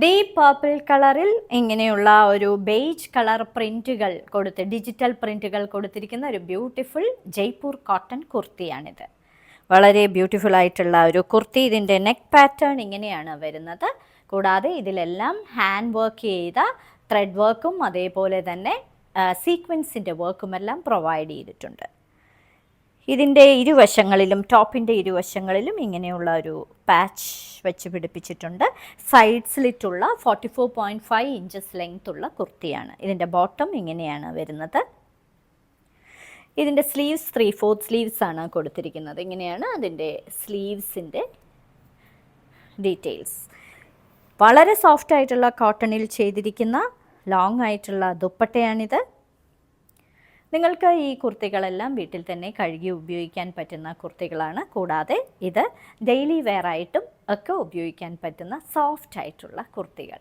Deep purple കളറിൽ ഇങ്ങനെയുള്ള ഒരു ബേജ് കളർ പ്രിന്റുകൾ ഡിജിറ്റൽ പ്രിന്റുകൾ കൊടുത്തിരിക്കുന്ന ഒരു ബ്യൂട്ടിഫുൾ ജയ്പൂർ കോട്ടൺ കുർത്തിയാണിത്. വളരെ ബ്യൂട്ടിഫുൾ ആയിട്ടുള്ള ഒരു കുർത്തി. ഇതിൻ്റെ നെക്ക് പാറ്റേൺ ഇങ്ങനെയാണ് വരുന്നത്. കൂടാതെ ഇതിലെല്ലാം ഹാൻഡ് വർക്ക് ചെയ്ത ത്രെഡ് വർക്കും അതേപോലെ തന്നെ സീക്വൻസിൻ്റെ വർക്കുമെല്ലാം പ്രൊവൈഡ് ചെയ്തിട്ടുണ്ട്. ഇതിൻ്റെ ഇരുവശങ്ങളിലും ടോപ്പിൻ്റെ ഇരുവശങ്ങളിലും ഇങ്ങനെയുള്ള ഒരു പാച്ച് വെച്ച് പിടിപ്പിച്ചിട്ടുണ്ട്. സൈഡ് സ്ലിറ്റുള്ള 44.5 ഇഞ്ചസ് ലെങ്ത് ഉള്ള കുർത്തിയാണ്. ഇതിൻ്റെ ബോട്ടം ഇങ്ങനെയാണ് വരുന്നത്. ഇതിൻ്റെ സ്ലീവ്സ് 3/4 സ്ലീവ്സ് ആണ് കൊടുത്തിരിക്കുന്നത്. ഇങ്ങനെയാണ് അതിൻ്റെ സ്ലീവ്സിൻ്റെ ഡീറ്റെയിൽസ്. വളരെ സോഫ്റ്റ് ആയിട്ടുള്ള കോട്ടണിൽ ചെയ്തിരിക്കുന്ന ലോങ് ആയിട്ടുള്ള ദുപ്പട്ടയാണിത്. നിങ്ങൾക്ക് ഈ കുർത്തികളെല്ലാം വീട്ടിൽ തന്നെ കഴുകി ഉപയോഗിക്കാൻ പറ്റുന്ന കുർത്തികളാണ്. കൂടാതെ ഇത് ഡെയിലി വെയർ ആയിട്ടും ഒക്കെ ഉപയോഗിക്കാൻ പറ്റുന്ന സോഫ്റ്റ് ആയിട്ടുള്ള കുർത്തികൾ.